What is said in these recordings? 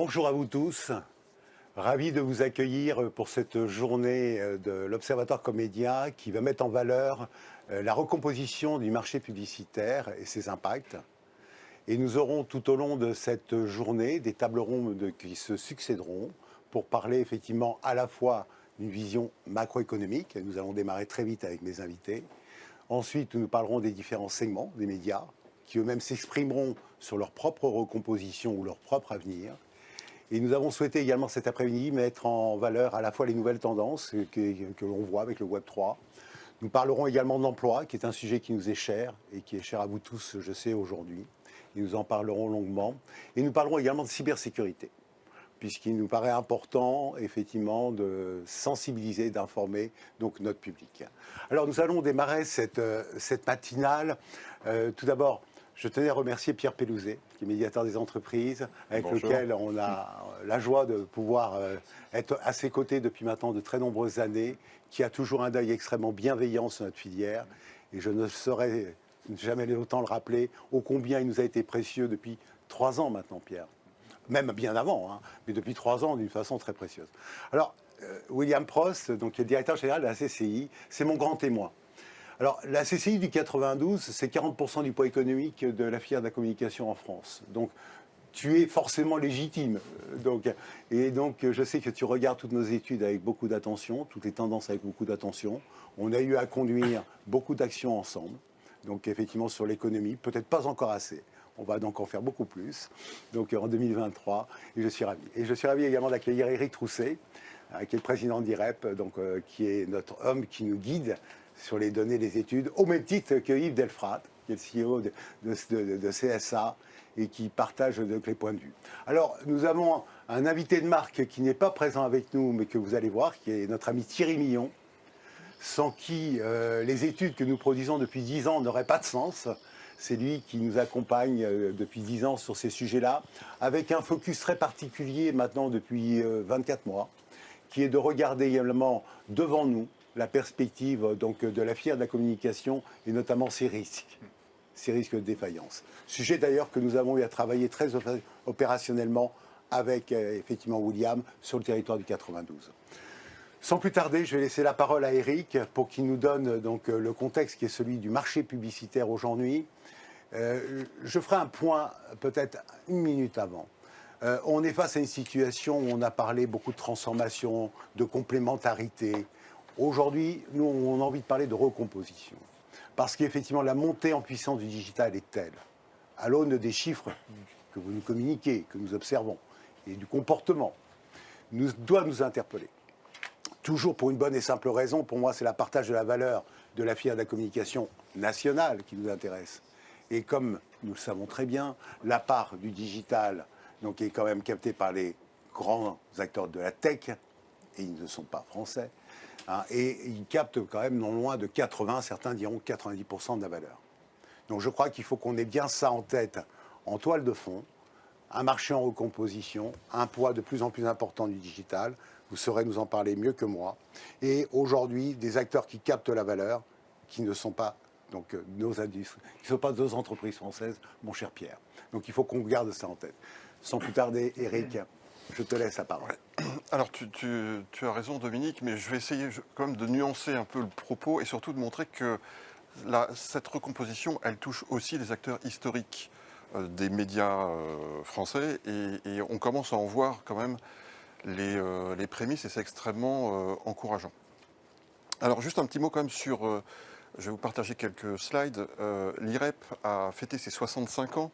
Bonjour à vous tous, ravi de vous accueillir pour cette journée de l'Observatoire Comédia qui va mettre en valeur la recomposition du marché publicitaire et ses impacts. Et nous aurons tout au long de cette journée des tables rondes qui se succéderont pour parler effectivement à la fois d'une vision macroéconomique. Nous allons démarrer très vite avec mes invités. Ensuite, nous parlerons des différents segments des médias qui eux-mêmes s'exprimeront sur leur propre recomposition ou leur propre avenir. Et nous avons souhaité également cet après-midi mettre en valeur à la fois les nouvelles tendances que l'on voit avec le Web 3. Nous parlerons également de l'emploi, qui est un sujet qui nous est cher et qui est cher à vous tous, je sais, aujourd'hui. Et nous en parlerons longuement. Et nous parlerons également de cybersécurité, puisqu'il nous paraît important, effectivement, de sensibiliser, d'informer donc notre public. Alors, nous allons démarrer cette matinale. Tout d'abord, je tenais à remercier Pierre Pellouzet, qui est médiateur des entreprises, avec Bonjour. lequel on a la joie de pouvoir être à ses côtés depuis maintenant de très nombreuses années, qui a toujours un œil extrêmement bienveillant sur notre filière. Et je ne saurais jamais autant le rappeler, ô combien il nous a été précieux depuis 3 ans maintenant, Pierre. Même bien avant, hein, mais depuis 3 ans d'une façon très précieuse. Alors, William Prost, donc, qui est le directeur général de la CCI, c'est mon grand témoin. Alors, la CCI du 92, c'est 40% du poids économique de la filière de la communication en France. Donc, tu es forcément légitime. Et donc, je sais que tu regardes toutes nos études avec beaucoup d'attention, toutes les tendances avec beaucoup d'attention. On a eu à conduire beaucoup d'actions ensemble. Donc, effectivement, sur l'économie, peut-être pas encore assez. On va donc en faire beaucoup plus, donc en 2023, et je suis ravi. Et je suis ravi également d'accueillir Éric Trousset, qui est le président d'IREP, qui est notre homme qui nous guide sur les données des études, au même titre que Yves Delfrat, qui est le CEO de CSA, et qui partage donc les points de vue. Alors, nous avons un invité de marque qui n'est pas présent avec nous, mais que vous allez voir, qui est notre ami Thierry Millon, sans qui les études que nous produisons depuis 10 ans n'auraient pas de sens. C'est lui qui nous accompagne depuis 10 ans sur ces sujets-là, avec un focus très particulier maintenant depuis 24 mois, qui est de regarder également devant nous la perspective donc, de la filière de la communication et notamment ses risques de défaillance. Sujet d'ailleurs que nous avons eu à travailler très opérationnellement avec effectivement William sur le territoire du 92. Sans plus tarder, je vais laisser la parole à Éric pour qu'il nous donne donc le contexte qui est celui du marché publicitaire aujourd'hui. Je ferai un point peut-être 1 minute avant. On est face à une situation où on a parlé beaucoup de transformation, de complémentarité. Aujourd'hui, nous, on a envie de parler de recomposition. Parce qu'effectivement, la montée en puissance du digital est telle, à l'aune des chiffres que vous nous communiquez, que nous observons, et du comportement, doit nous interpeller. Toujours pour une bonne et simple raison, pour moi, c'est la partage de la valeur de la filière de la communication nationale qui nous intéresse. Et comme nous le savons très bien, la part du digital donc, est quand même captée par les grands acteurs de la tech, et ils ne sont pas français, hein, et ils captent quand même non loin de 80, certains diront 90% de la valeur. Donc je crois qu'il faut qu'on ait bien ça en tête, en toile de fond, un marché en recomposition, un poids de plus en plus important du digital, vous saurez nous en parler mieux que moi, et aujourd'hui des acteurs qui captent la valeur, qui ne sont pas donc, nos industries, qui ne sont pas nos entreprises françaises, mon cher Pierre. Donc il faut qu'on garde ça en tête. Sans plus tarder, Éric, je te laisse la parole. Alors tu as raison Dominique, mais je vais essayer quand même de nuancer un peu le propos et surtout de montrer que cette recomposition, elle touche aussi les acteurs historiques des médias français et on commence à en voir quand même les prémices et c'est extrêmement encourageant. Alors juste un petit mot quand même sur... je vais vous partager quelques slides. L'IREP a fêté ses 65 ans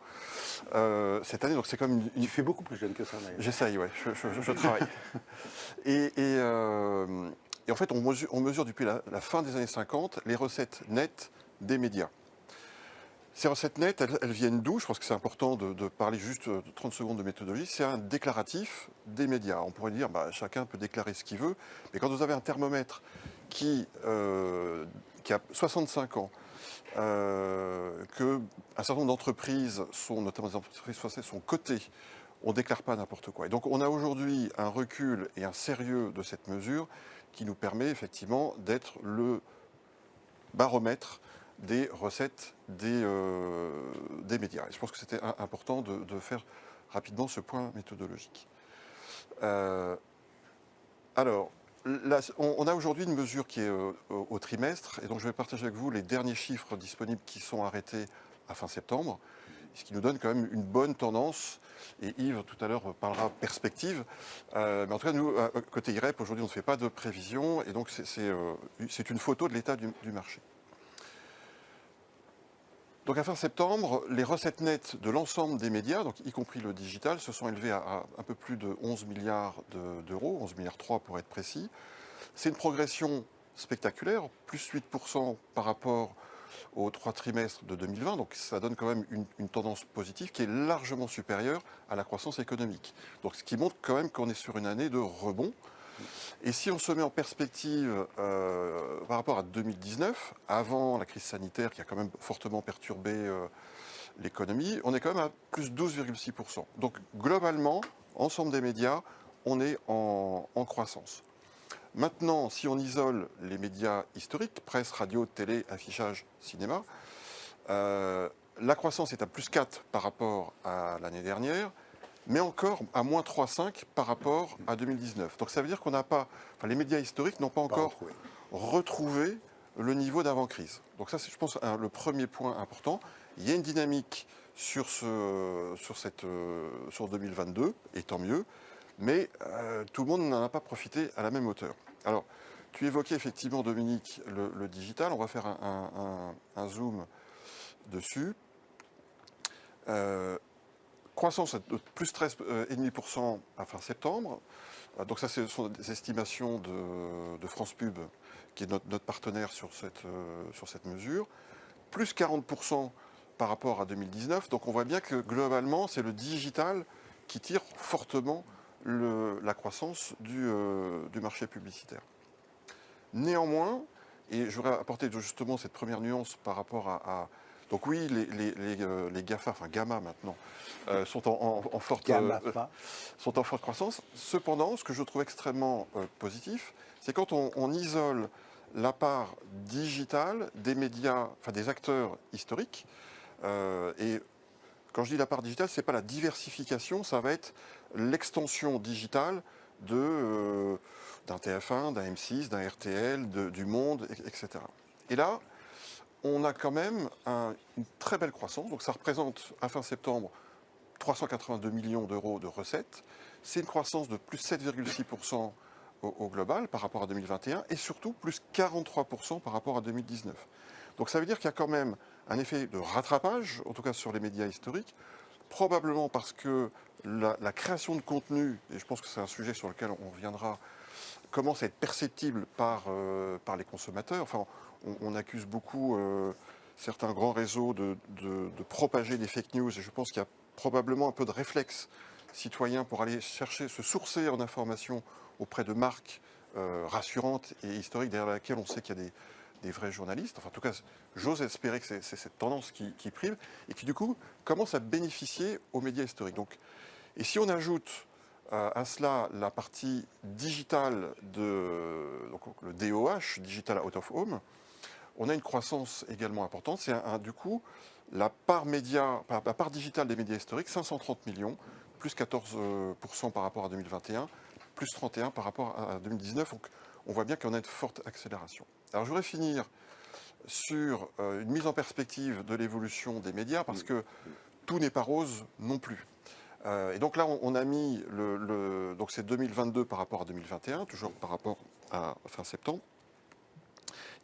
cette année, donc c'est comme Tu fais beaucoup plus jeune que ça, d'ailleurs. J'essaye, ouais, je travaille. Et en fait, on mesure depuis la fin des années 50 les recettes nettes des médias. Ces recettes nettes, elles viennent d'où? Je pense que c'est important de parler juste de 30 secondes de méthodologie. C'est un déclaratif des médias. On pourrait dire, chacun peut déclarer ce qu'il veut, mais quand vous avez un thermomètre qui a 65 ans, qu'un certain nombre d'entreprises, notamment des entreprises françaises, sont cotées, on ne déclare pas n'importe quoi. Et donc on a aujourd'hui un recul et un sérieux de cette mesure qui nous permet effectivement d'être le baromètre des recettes des médias. Et je pense que c'était important de faire rapidement ce point méthodologique. Alors, là, on a aujourd'hui une mesure qui est au trimestre, et donc je vais partager avec vous les derniers chiffres disponibles qui sont arrêtés à fin septembre, ce qui nous donne quand même une bonne tendance. Et Yves, tout à l'heure, parlera perspective. Mais en tout cas, nous, côté IREP, aujourd'hui, on ne fait pas de prévision, et donc c'est une photo de l'état du marché. Donc à fin septembre, les recettes nettes de l'ensemble des médias, donc y compris le digital, se sont élevées à un peu plus de 11 milliards d'euros, 11 milliards 3 pour être précis. C'est une progression spectaculaire, plus 8% par rapport aux 3 trimestres de 2020, donc ça donne quand même une tendance positive qui est largement supérieure à la croissance économique. Donc ce qui montre quand même qu'on est sur une année de rebond. Et si on se met en perspective par rapport à 2019, avant la crise sanitaire qui a quand même fortement perturbé l'économie, on est quand même à plus 12,6%. Donc globalement, ensemble des médias, on est en croissance. Maintenant, si on isole les médias historiques, presse, radio, télé, affichage, cinéma, la croissance est à plus 4 par rapport à l'année dernière, mais encore à moins 3,5 par rapport à 2019. Donc ça veut dire qu'on n'a pas, enfin, les médias historiques n'ont pas encore retrouvé le niveau d'avant-crise. Donc ça, c'est, je pense, le premier point important. Il y a une dynamique sur 2022, et tant mieux, mais tout le monde n'en a pas profité à la même hauteur. Alors, tu évoquais effectivement, Dominique, le digital. On va faire un zoom dessus. Croissance de plus 13,5% à fin septembre. Donc ça, ce sont des estimations de France Pub, qui est notre partenaire sur cette mesure. Plus 40% par rapport à 2019. Donc on voit bien que globalement, c'est le digital qui tire fortement la croissance du marché publicitaire. Néanmoins, et je voudrais apporter justement cette première nuance par rapport à donc oui, les GAFA, enfin Gamma maintenant, sont en forte croissance. Cependant, ce que je trouve extrêmement positif, c'est quand on isole la part digitale des médias, enfin des acteurs historiques. Et quand je dis la part digitale, ce n'est pas la diversification, ça va être l'extension digitale d'un TF1, d'un M6, d'un RTL, du Monde, etc. Et là, on a quand même une très belle croissance. Donc ça représente, à fin septembre, 382 millions d'euros de recettes. C'est une croissance de plus 7,6% au global par rapport à 2021 et surtout plus 43% par rapport à 2019. Donc ça veut dire qu'il y a quand même un effet de rattrapage, en tout cas sur les médias historiques, probablement parce que la création de contenu, et je pense que c'est un sujet sur lequel on reviendra, commence à être perceptible par les consommateurs. Enfin, on accuse beaucoup certains grands réseaux de propager des fake news, et je pense qu'il y a probablement un peu de réflexe citoyen pour aller chercher, se sourcer en information auprès de marques rassurantes et historiques, derrière laquelle on sait qu'il y a des vrais journalistes. Enfin, en tout cas, j'ose espérer que c'est cette tendance qui prime et qui, du coup, commence à bénéficier aux médias historiques. Donc, et si on ajoute à cela la partie digitale donc le DOH, Digital Out of Home, on a une croissance également importante. C'est du coup la part digitale des médias historiques, 530 millions, plus 14% par rapport à 2021, plus 31% par rapport à 2019. Donc on voit bien qu'on a une forte accélération. Alors je voudrais finir sur une mise en perspective de l'évolution des médias, parce que tout n'est pas rose non plus. Et donc là, on a mis donc c'est 2022 par rapport à 2021, toujours par rapport à fin septembre.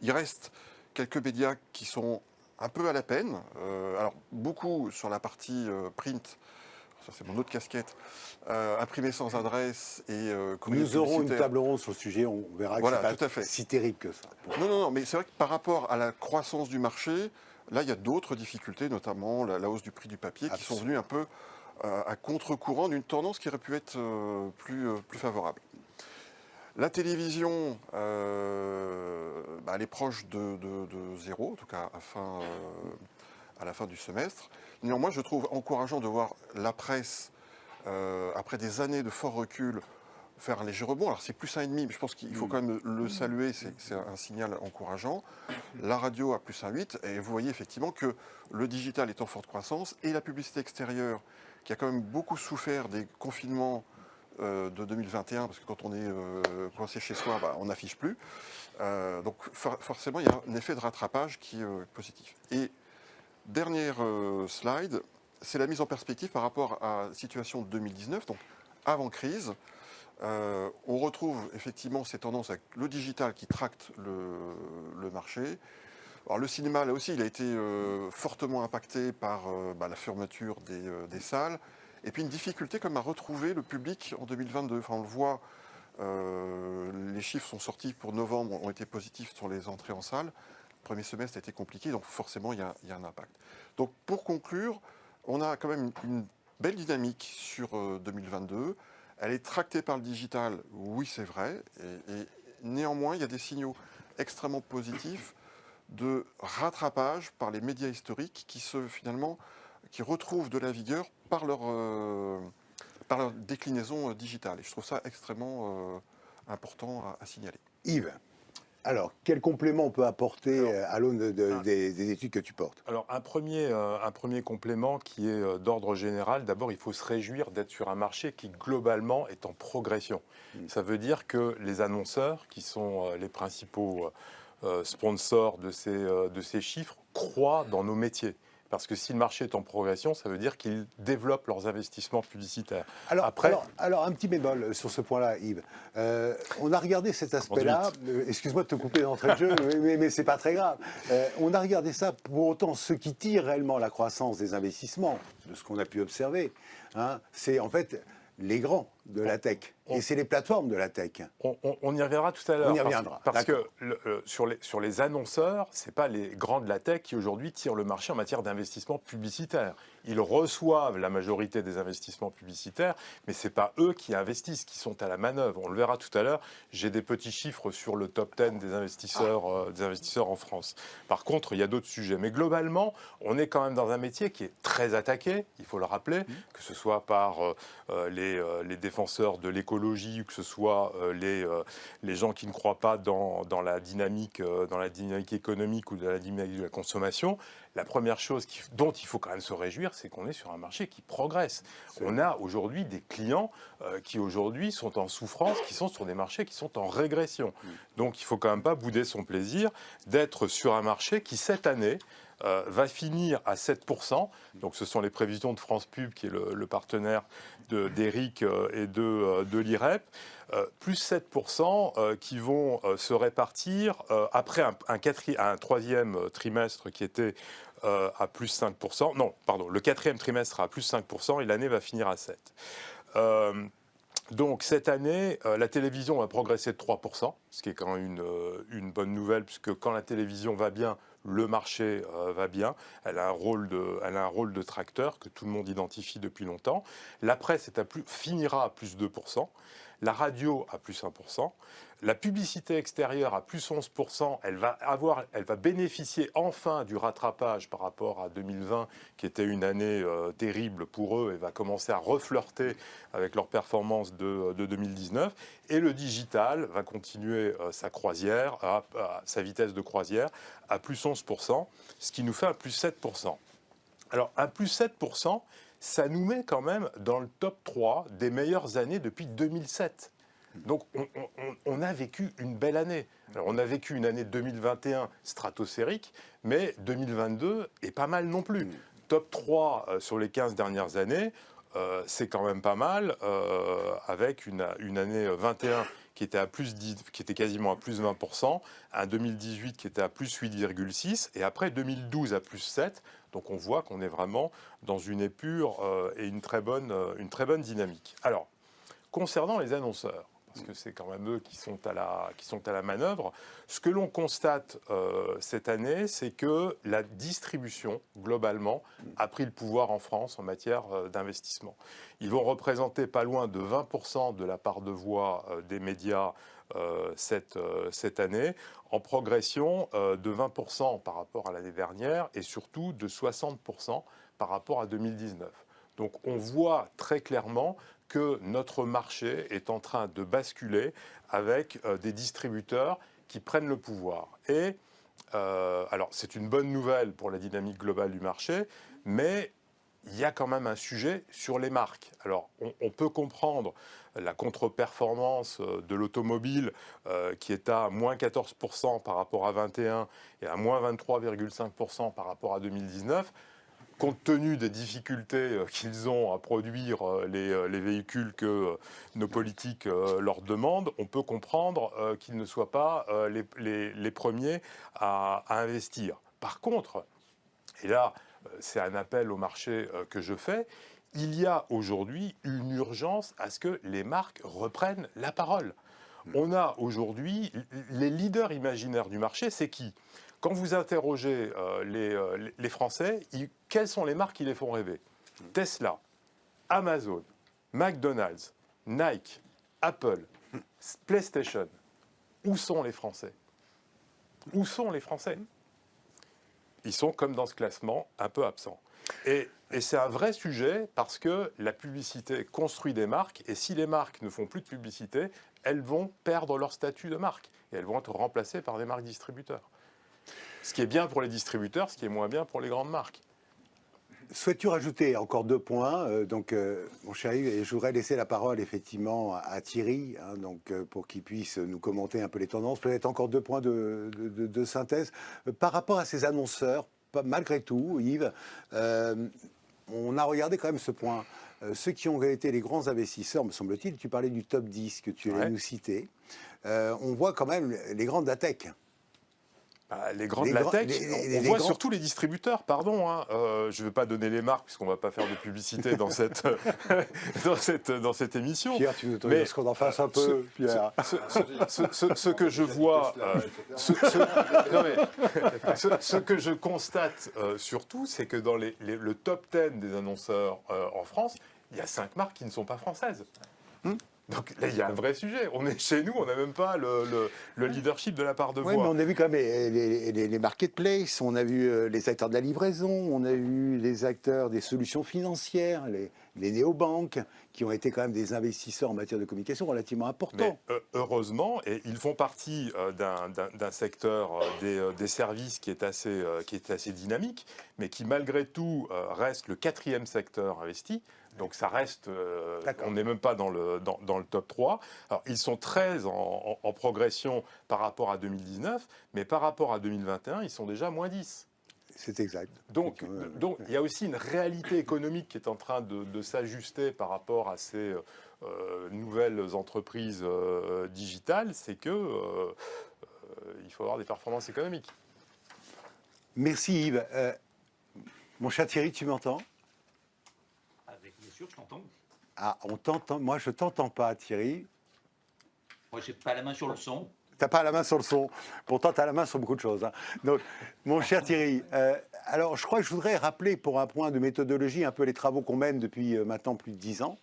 Il reste quelques médias qui sont un peu à la peine. Alors, beaucoup sur la partie print, ça c'est mon autre casquette, imprimé sans adresse et courrier Nous aurons une publicitaire. table ronde sur le sujet, on verra que Voilà, c'est tout à pas fait. si terrible que ça. Non, mais c'est vrai que par rapport à la croissance du marché, là, il y a d'autres difficultés, notamment la hausse du prix du papier, qui sont venues un peu à contre-courant d'une tendance qui aurait pu être plus favorable. La télévision, elle est proche de zéro, en tout cas à la fin du semestre. Néanmoins, je trouve encourageant de voir la presse, après des années de fort recul, faire un léger rebond. Alors c'est plus 1,5, mais je pense qu'il faut quand même le saluer, c'est un signal encourageant. La radio a plus 1,8, et vous voyez effectivement que le digital est en forte croissance, et la publicité extérieure, qui a quand même beaucoup souffert des confinements de 2021, parce que quand on est coincé chez soi, on n'affiche plus. Donc forcément, il y a un effet de rattrapage qui est positif. Et dernière slide, c'est la mise en perspective par rapport à la situation de 2019, donc avant crise. On retrouve effectivement ces tendances avec le digital qui tracte le marché. Alors le cinéma, là aussi, il a été fortement impacté par la fermeture des salles. Et puis une difficulté comme à retrouver le public en 2022. Enfin, on le voit, les chiffres sont sortis pour novembre, ont été positifs sur les entrées en salle. Le premier semestre a été compliqué, donc forcément, il y a un impact. Donc pour conclure, on a quand même une belle dynamique sur 2022. Elle est tractée par le digital, oui c'est vrai, et néanmoins il y a des signaux extrêmement positifs de rattrapage par les médias historiques qui retrouvent de la vigueur par leur déclinaison digitale. Et je trouve ça extrêmement important à signaler. Yves, alors, quel complément on peut apporter à l'aune des études que tu portes? Alors, un premier complément qui est d'ordre général. D'abord, il faut se réjouir d'être sur un marché qui, globalement, est en progression. Ça veut dire que les annonceurs, qui sont les principaux sponsors de ces chiffres, croient dans nos métiers. Parce que si le marché est en progression, ça veut dire qu'ils développent leurs investissements publicitaires. Alors, un petit bémol sur ce point-là, Yves. On a regardé cet aspect-là. Excuse-moi de te couper d'entrée de jeu, mais c'est pas très grave. On a regardé ça. Pour autant, ce qui tire réellement la croissance des investissements, de ce qu'on a pu observer, c'est en fait les grands de la tech. Et c'est les plateformes de la tech. On y reviendra tout à l'heure. On y reviendra. Parce que sur les annonceurs, ce n'est pas les grands de la tech qui aujourd'hui tirent le marché en matière d'investissement publicitaire. Ils reçoivent la majorité des investissements publicitaires, mais ce n'est pas eux qui investissent, qui sont à la manœuvre. On le verra tout à l'heure. J'ai des petits chiffres sur le top 10 des investisseurs en France. Par contre, il y a d'autres sujets. Mais globalement, on est quand même dans un métier qui est très attaqué, il faut le rappeler, que ce soit par les défenseurs de l'écologie, ou que ce soit les gens qui ne croient pas dans la dynamique économique ou dans la dynamique de la consommation. La première chose dont il faut quand même se réjouir, c'est qu'on est sur un marché qui progresse. On a aujourd'hui des clients qui aujourd'hui sont en souffrance, qui sont sur des marchés qui sont en régression. Donc il ne faut quand même pas bouder son plaisir d'être sur un marché qui, cette année, va finir à 7%. Donc ce sont les prévisions de France Pub, qui est le partenaire d'Eric et de l'IREP. Plus 7% qui vont se répartir après un troisième trimestre qui était à plus 5%. Non, pardon, le quatrième trimestre sera à plus 5% et l'année va finir à 7%. Donc cette année, la télévision va progresser de 3%, ce qui est quand même une bonne nouvelle, puisque quand la télévision va bien, le marché va bien. Elle a un rôle de tracteur que tout le monde identifie depuis longtemps. La presse finira à plus 2%. La radio à plus 1%. La publicité extérieure à plus 11%, elle va bénéficier enfin du rattrapage par rapport à 2020, qui était une année terrible pour eux, et va commencer à reflirter avec leur performance de 2019. Et le digital va continuer sa croisière, sa vitesse de croisière, à plus 11%, ce qui nous fait un plus 7%. Alors, un plus 7%, ça nous met quand même dans le top 3 des meilleures années depuis 2007. Donc on a vécu une belle année. Alors, on a vécu une année 2021 stratosphérique, mais 2022 est pas mal non plus. Top 3 sur les 15 dernières années, c'est quand même pas mal, avec une année 21 qui était quasiment à plus 20%, un 2018 qui était à plus 8,6%, et après 2012 à plus 7%. Donc on voit qu'on est vraiment dans une épure et une très bonne dynamique. Alors, concernant les annonceurs, parce que c'est quand même eux qui sont à la manœuvre, ce que l'on constate cette année, c'est que la distribution, globalement, a pris le pouvoir en France en matière d'investissement. Ils vont représenter pas loin de 20% de la part de voix des médias cette année, en progression de 20% par rapport à l'année dernière et surtout de 60% par rapport à 2019. Donc on voit très clairement que notre marché est en train de basculer avec des distributeurs qui prennent le pouvoir. Et alors c'est une bonne nouvelle pour la dynamique globale du marché, mais il y a quand même un sujet sur les marques. Alors, on peut comprendre la contre-performance de l'automobile qui est à moins 14% par rapport à 2021 et à moins 23,5% par rapport à 2019. Compte tenu des difficultés qu'ils ont à produire les véhicules que nos politiques leur demandent, on peut comprendre qu'ils ne soient pas les premiers à investir. Par contre, et là, c'est un appel au marché que je fais, il y a aujourd'hui une urgence à ce que les marques reprennent la parole. On a aujourd'hui les leaders imaginaires du marché, c'est qui ? Quand vous interrogez les Français, quelles sont les marques qui les font rêver ? Tesla, Amazon, McDonald's, Nike, Apple, PlayStation. Où sont les Français ? Où sont les Français ? Ils sont, comme dans ce classement, un peu absents. Et c'est un vrai sujet parce que la publicité construit des marques et si les marques ne font plus de publicité, elles vont perdre leur statut de marque et elles vont être remplacées par des marques distributeurs. Ce qui est bien pour les distributeurs, ce qui est moins bien pour les grandes marques. Souhaites-tu rajouter encore 2 points mon cher Yves, et je voudrais laisser la parole effectivement à Thierry, pour qu'il puisse nous commenter un peu les tendances. Peut-être encore 2 points de synthèse. Par rapport à ces annonceurs, malgré tout, Yves, on a regardé quand même ce point. Ceux qui ont été les grands investisseurs, me semble-t-il, tu parlais du top 10 que tu allais nous citer. On voit quand même les grands de la tech. Les grands de la tech, on voit surtout les distributeurs, pardon. Je ne vais pas donner les marques puisqu'on ne va pas faire de publicité dans cette, dans cette émission. Pierre, tu veux qu'on en fasse un peu, Pierre. Ce que je vois, ce que je constate surtout, c'est que dans le top 10 des annonceurs en France, il y a 5 marques qui ne sont pas françaises. Donc là, il y a un vrai sujet. On est chez nous, on n'a même pas le leadership de la part de voix. Oui, mais on a vu quand même les marketplaces, on a vu les acteurs de la livraison, on a vu les acteurs des solutions financières, les néobanques, qui ont été quand même des investisseurs en matière de communication relativement importants. Mais, heureusement, et ils font partie d'un secteur des services qui est assez dynamique, mais qui malgré tout reste le 4e secteur investi. Donc ça reste, on n'est même pas dans le top 3. Alors ils sont très en progression par rapport à 2019, mais par rapport à 2021, ils sont déjà moins 10. C'est exact. Donc il y a aussi une réalité économique qui est en train de s'ajuster par rapport à ces nouvelles entreprises digitales, c'est que il faut avoir des performances économiques. Merci Yves. Mon cher Thierry, tu m'entends ? Bien sûr, je t'entends. Ah, on t'entend. Moi, je t'entends pas, Thierry. Moi, j'ai pas la main sur le son. T'as pas la main sur le son. Pourtant, tu as la main sur beaucoup de choses. Donc, mon cher Thierry, alors je crois que je voudrais rappeler pour un point de méthodologie un peu les travaux qu'on mène depuis maintenant plus de 10 ans,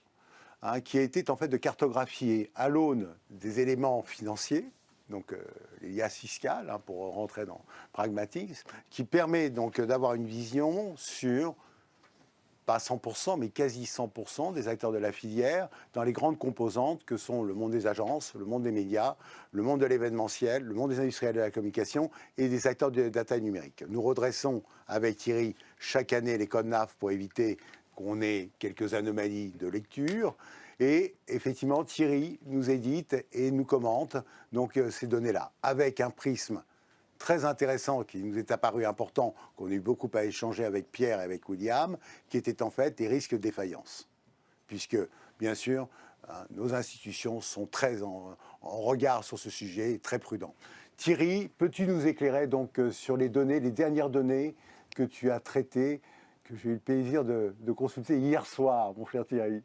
qui a été en fait de cartographier à l'aune des éléments financiers, donc les liasses fiscales, pour rentrer dans le pragmatisme, qui permet donc d'avoir une vision sur pas 100%, mais quasi 100% des acteurs de la filière dans les grandes composantes que sont le monde des agences, le monde des médias, le monde de l'événementiel, le monde des industriels de la communication et des acteurs de data numérique. Nous redressons avec Thierry chaque année les codes NAF pour éviter qu'on ait quelques anomalies de lecture. Et effectivement, Thierry nous édite et nous commente donc, ces données-là avec un prisme très intéressant qui nous est apparu important, qu'on a eu beaucoup à échanger avec Pierre et avec William, qui était en fait des risques de défaillance. Puisque, bien sûr, nos institutions sont très en regard sur ce sujet, très prudents. Thierry, peux-tu nous éclairer donc sur les données, les dernières données que tu as traitées, que j'ai eu le plaisir de consulter hier soir, mon cher Thierry?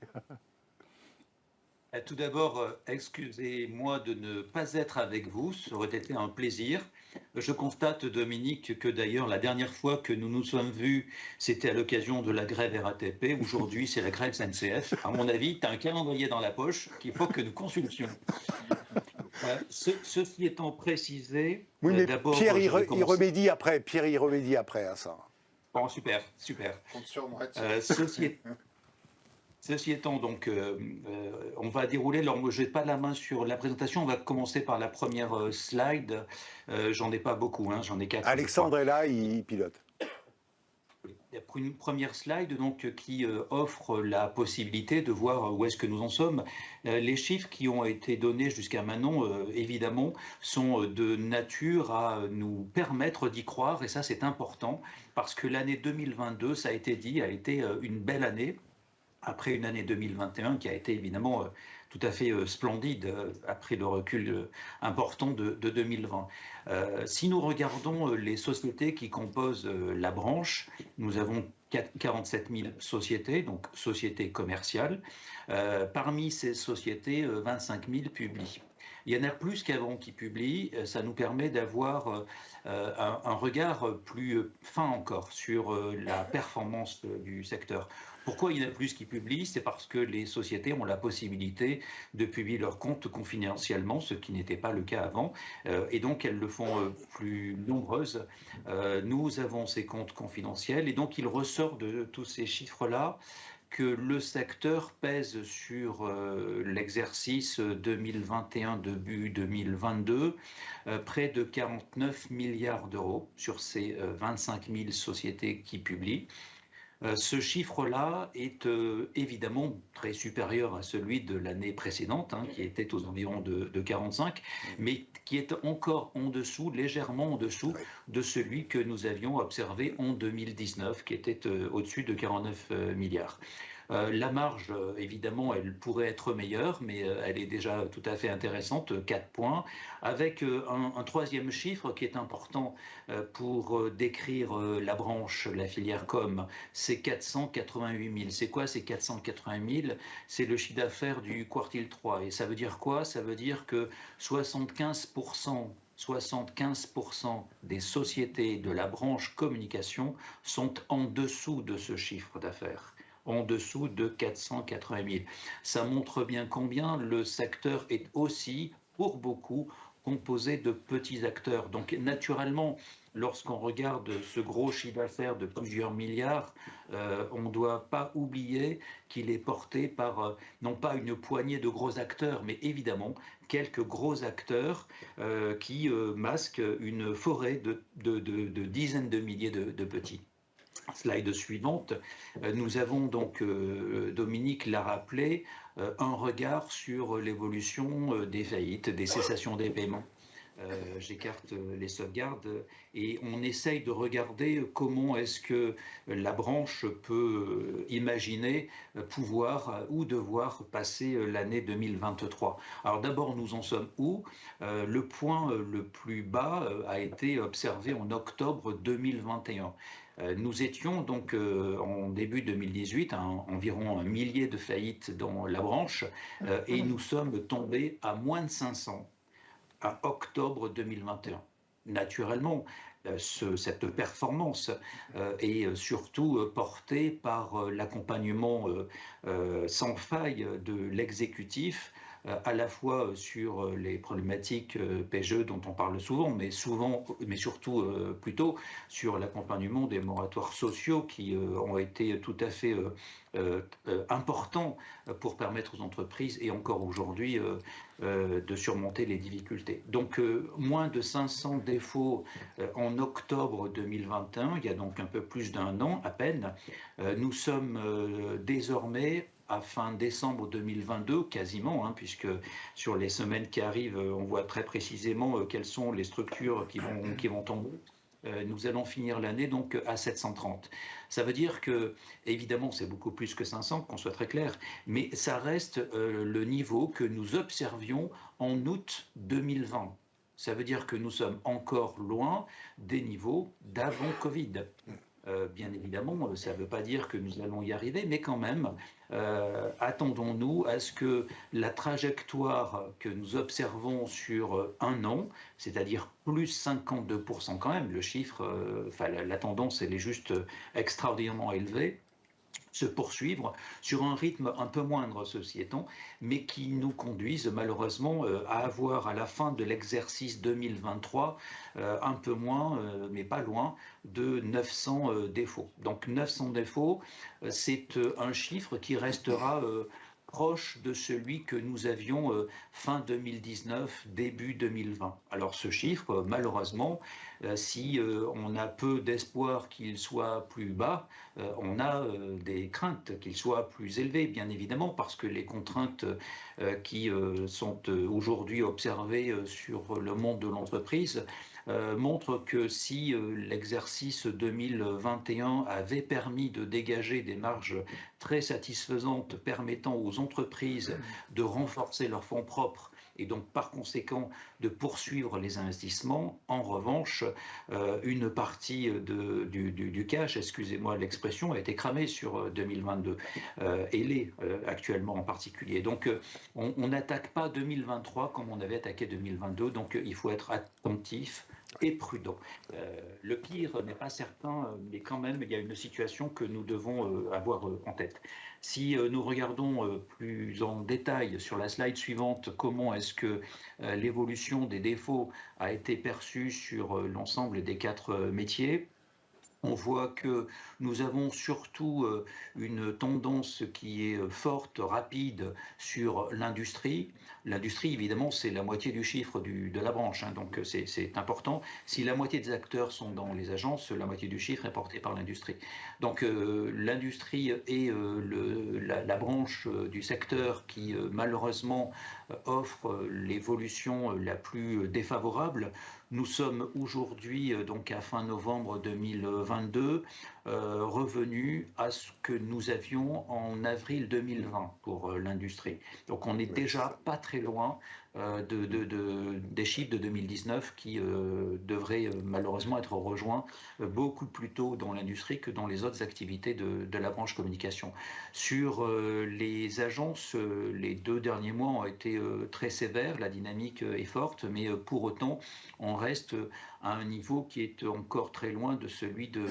Tout d'abord, excusez-moi de ne pas être avec vous, ça aurait été un plaisir. Je constate, Dominique, que d'ailleurs, la dernière fois que nous nous sommes vus, c'était à l'occasion de la grève RATP. Aujourd'hui, c'est la grève SNCF. À mon avis, tu as un calendrier dans la poche qu'il faut que nous consultions. Ceci étant précisé, oui, mais d'abord, Pierre, il remédie après. Pierre, il remédie après à ça. Bon, super, super. Compte sur moi. Ceci étant, donc, on va dérouler. Alors, je n'ai pas la main sur la présentation. On va commencer par la première slide. J'en ai pas beaucoup, j'en ai 4. Alexandre est là, il pilote. Une première slide donc, qui offre la possibilité de voir où est-ce que nous en sommes. Les chiffres qui ont été donnés jusqu'à maintenant, évidemment, sont de nature à nous permettre d'y croire, et ça c'est important, parce que l'année 2022, ça a été dit, a été une belle année, après une année 2021 qui a été évidemment tout à fait splendide après le recul important de 2020. Si nous regardons les sociétés qui composent la branche, nous avons 47 000 sociétés, donc sociétés commerciales. Parmi ces sociétés, 25 000 publient. Il y en a plus qu'avant qui publient, ça nous permet d'avoir un regard plus fin encore sur la performance du secteur. Pourquoi il y en a plus qui publient? C'est parce que les sociétés ont la possibilité de publier leurs comptes confidentiellement, ce qui n'était pas le cas avant, et donc elles le font plus nombreuses. Nous avons ces comptes confidentiels, et donc il ressort de tous ces chiffres-là que le secteur pèse sur l'exercice 2021 début 2022 près de 49 milliards d'euros sur ces 25 000 sociétés qui publient. Ce chiffre-là est évidemment très supérieur à celui de l'année précédente, qui était aux environs de 45, mais qui est encore en dessous, légèrement en dessous de celui que nous avions observé en 2019, qui était au-dessus de 49 milliards. La marge, évidemment, elle pourrait être meilleure, mais elle est déjà tout à fait intéressante, 4 points, avec un troisième chiffre qui est important pour décrire la branche, la filière com, c'est 488 000. C'est quoi ces 480 000? C'est le chiffre d'affaires du quartile 3. Et ça veut dire quoi? Ça veut dire que 75% des sociétés de la branche communication sont en dessous de ce chiffre d'affaires, en dessous de 480 000. Ça montre bien combien le secteur est aussi, pour beaucoup, composé de petits acteurs. Donc naturellement, lorsqu'on regarde ce gros chiffre d'affaires de plusieurs milliards, on ne doit pas oublier qu'il est porté par, non pas une poignée de gros acteurs, mais évidemment quelques gros acteurs qui masquent une forêt de dizaines de milliers de petits. Slide suivante, nous avons donc, Dominique l'a rappelé, un regard sur l'évolution des faillites, des cessations des paiements. J'écarte les sauvegardes et on essaye de regarder comment est-ce que la branche peut imaginer pouvoir ou devoir passer l'année 2023. Alors d'abord, nous en sommes où? Le point le plus bas a été observé en octobre 2021. Nous étions donc en début 2018 à environ 1 millier de faillites dans la branche et nous sommes tombés à moins de 500 à octobre 2021. Naturellement, cette performance est surtout portée par l'accompagnement sans faille de l'exécutif, à la fois sur les problématiques PGE dont on parle souvent, mais surtout plutôt sur l'accompagnement des moratoires sociaux qui ont été tout à fait importants pour permettre aux entreprises, et encore aujourd'hui, de surmonter les difficultés. Donc moins de 500 défauts en octobre 2021, il y a donc un peu plus d'un an à peine. Nous sommes désormais à fin décembre 2022, quasiment, puisque sur les semaines qui arrivent, on voit très précisément quelles sont les structures qui vont tomber. Nous allons finir l'année donc à 730. Ça veut dire que, évidemment, c'est beaucoup plus que 500, qu'on soit très clair, mais ça reste le niveau que nous observions en août 2020. Ça veut dire que nous sommes encore loin des niveaux d'avant Covid. Bien évidemment, ça ne veut pas dire que nous allons y arriver, mais quand même, attendons-nous à ce que la trajectoire que nous observons sur un an, c'est-à-dire plus 52% quand même, le chiffre, la tendance, elle est juste extraordinairement élevée, se poursuivre sur un rythme un peu moindre, ceci étant, mais qui nous conduisent malheureusement à avoir à la fin de l'exercice 2023 un peu moins, mais pas loin, de 900 défauts. Donc 900 défauts, c'est un chiffre qui restera proche de celui que nous avions fin 2019, début 2020. Alors ce chiffre, malheureusement, si on a peu d'espoir qu'il soit plus bas, on a des craintes qu'il soit plus élevé, bien évidemment, parce que les contraintes qui sont aujourd'hui observées sur le monde de l'entreprise montre que si l'exercice 2021 avait permis de dégager des marges très satisfaisantes permettant aux entreprises de renforcer leurs fonds propres et donc par conséquent de poursuivre les investissements, en revanche, une partie du cash, excusez-moi l'expression, a été cramée sur 2022 et l'est actuellement en particulier. Donc on n'attaque pas 2023 comme on avait attaqué 2022, donc il faut être attentif et prudent. Le pire n'est pas certain, mais quand même, il y a une situation que nous devons avoir en tête. Si nous regardons plus en détail sur la slide suivante, comment est-ce que l'évolution des défauts a été perçue sur l'ensemble des 4 métiers, on voit que nous avons surtout une tendance qui est forte, rapide sur l'industrie. L'industrie, évidemment, c'est la moitié du chiffre de la branche, hein, donc c'est important. Si la moitié des acteurs sont dans les agences, la moitié du chiffre est porté par l'industrie. Donc l'industrie est la branche du secteur qui malheureusement offre l'évolution la plus défavorable. Nous sommes aujourd'hui, donc à fin novembre 2022, revenus à ce que nous avions en avril 2020 pour l'industrie. Donc on n'est déjà pas très loin des chiffres de 2019 qui devraient malheureusement être rejoints beaucoup plus tôt dans l'industrie que dans les autres activités de la branche communication. Sur les agences, les 2 derniers mois ont été très sévères, la dynamique est forte, mais pour autant, on reste à un niveau qui est encore très loin de celui de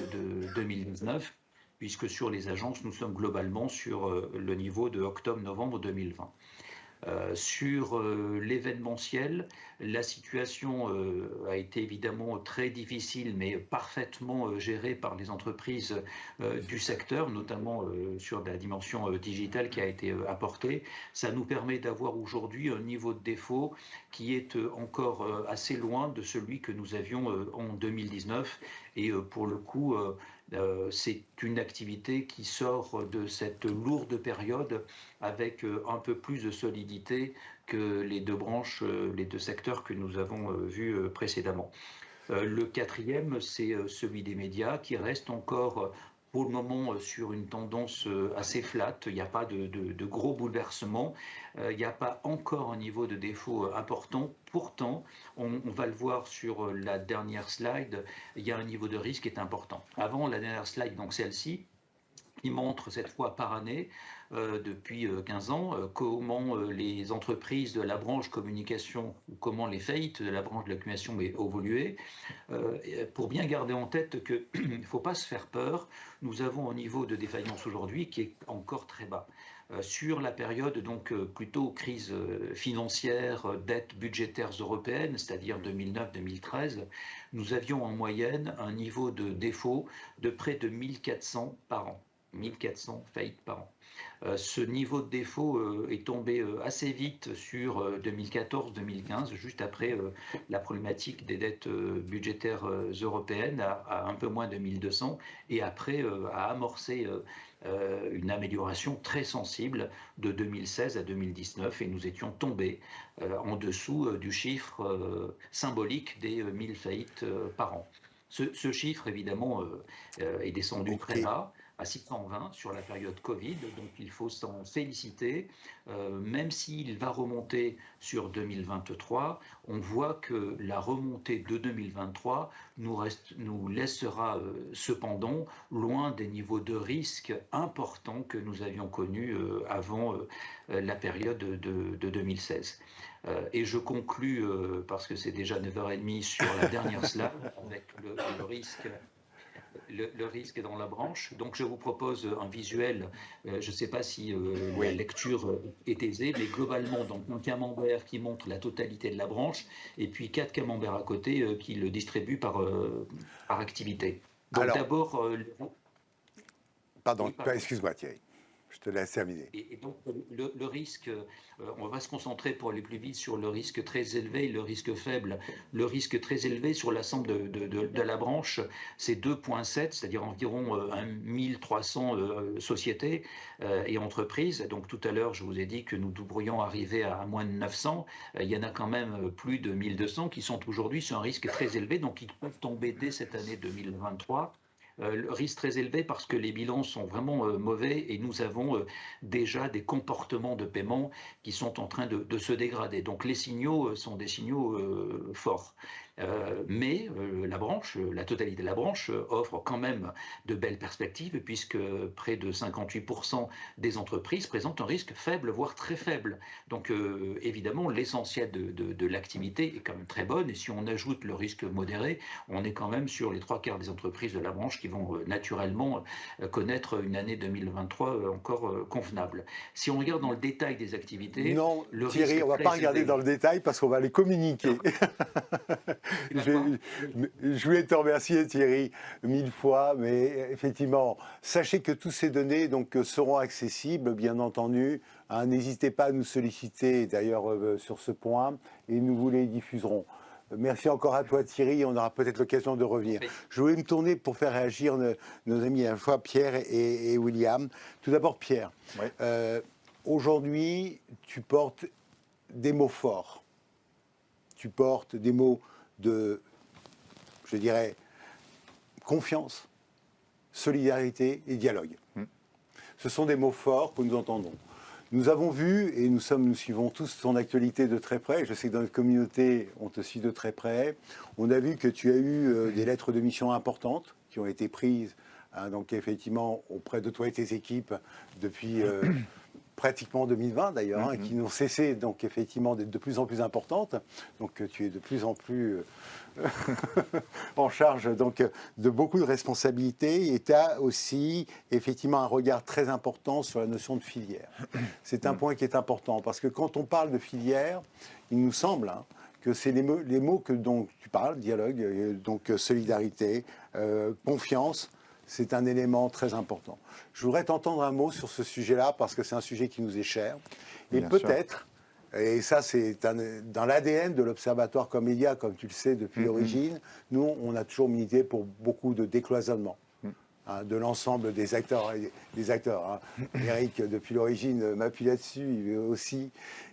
2019, puisque sur les agences, nous sommes globalement sur le niveau de octobre-novembre 2020. Sur l'événementiel, la situation a été évidemment très difficile, mais parfaitement gérée par les entreprises du secteur, notamment sur la dimension digitale qui a été apportée. Ça nous permet d'avoir aujourd'hui un niveau de défaut qui est encore assez loin de celui que nous avions en 2019. Et pour le coup, c'est une activité qui sort de cette lourde période avec un peu plus de solidité que les 2 branches, les 2 secteurs que nous avons vus précédemment. Le 4e, c'est celui des médias qui reste encore pour le moment sur une tendance assez flat. Il n'y a pas de gros bouleversements. Il n'y a pas encore un niveau de défaut important. Pourtant, on va le voir sur la dernière slide, il y a un niveau de risque qui est important. Avant la dernière slide, donc celle-ci, qui montre cette fois par année, depuis 15 ans, comment les entreprises de la branche communication, ou comment les faillites de la branche de la communication ont évolué, pour bien garder en tête qu'il ne faut pas se faire peur. Nous avons un niveau de défaillance aujourd'hui qui est encore très bas. Sur la période donc plutôt crise financière, dettes budgétaires européennes, c'est-à-dire 2009-2013, nous avions en moyenne un niveau de défaut de près de 1400 par an. 1400 faillites par an. Ce niveau de défaut est tombé assez vite sur 2014-2015, juste après la problématique des dettes budgétaires européennes, à un peu moins de 1200, et après a amorcé une amélioration très sensible de 2016 à 2019, et nous étions tombés en dessous du chiffre symbolique des 1000 faillites par an. Ce chiffre, évidemment, est descendu très bas, à 620 sur la période Covid, donc il faut s'en féliciter. Même s'il va remonter sur 2023, on voit que la remontée de 2023 nous laissera cependant loin des niveaux de risque importants que nous avions connus avant la période de 2016. Et je conclus, parce que c'est déjà 9h30, sur la dernière slide, avec le risque. Le risque est dans la branche. Donc je vous propose un visuel, je ne sais pas si la lecture est aisée, mais globalement, donc un camembert qui montre la totalité de la branche, et puis 4 camemberts à côté qui le distribuent par activité. Donc alors, d'abord... pardon, excuse-moi Thierry. Je te laisse terminer. Et donc, le risque, on va se concentrer pour aller plus vite sur le risque très élevé et le risque faible. Le risque très élevé sur l'ensemble de la branche, c'est 2,7, c'est-à-dire environ 1300 sociétés et entreprises. Donc, tout à l'heure, je vous ai dit que nous devrions arriver à moins de 900. Il y en a quand même plus de 1200 qui sont aujourd'hui sur un risque très élevé, donc ils peuvent tomber dès cette année 2023. Le risque très élevé parce que les bilans sont vraiment mauvais et nous avons déjà des comportements de paiement qui sont en train de se dégrader. Donc les signaux sont des signaux forts. Mais la branche, la totalité de la branche offre quand même de belles perspectives puisque près de 58% des entreprises présentent un risque faible, voire très faible. Donc évidemment, l'essentiel de l'activité est quand même très bonne et si on ajoute le risque modéré, on est quand même sur les 3/4 des entreprises de la branche qui vont naturellement connaître une année 2023 encore convenable. Si on regarde dans le détail des activités... Non, le Thierry, risque on ne va très pas regarder élevé. dans le détail parce qu'on va les communiquer. Je voulais te remercier Thierry 1000 fois, mais effectivement, sachez que toutes ces données donc, seront accessibles, bien entendu. Hein, n'hésitez pas à nous solliciter d'ailleurs sur ce point et nous vous les diffuserons. Merci encore à toi Thierry, on aura peut-être l'occasion de revenir. Oui. Je voulais me tourner pour faire réagir nos amis à la fois Pierre et William. Tout d'abord Pierre, Oui. Aujourd'hui tu portes des mots forts. Tu portes des mots de, je dirais, confiance, solidarité et dialogue. Ce sont des mots forts que nous entendons. Nous avons vu, et nous suivons tous ton actualité de très près, je sais que dans notre communauté, on te suit de très près, on a vu que tu as eu des lettres de mission importantes qui ont été prises, hein, donc effectivement, auprès de toi et tes équipes depuis pratiquement 2020 d'ailleurs, hein, qui n'ont cessé donc effectivement d'être de plus en plus importantes. Donc tu es de plus en plus en charge donc de beaucoup de responsabilités et tu as aussi effectivement un regard très important sur la notion de filière. C'est un point qui est important parce que quand on parle de filière, il nous semble hein, que c'est les mots que donc tu parles, dialogue, donc solidarité, confiance. C'est un élément très important. Je voudrais t'entendre un mot sur ce sujet-là, parce que c'est un sujet qui nous est cher. Et peut-être, et ça c'est dans l'ADN de l'Observatoire Comédia, comme tu le sais depuis l'origine, nous on a toujours milité pour beaucoup de décloisonnement hein, de l'ensemble des acteurs. Hein. Eric, depuis l'origine, m'appuie là-dessus, il aussi.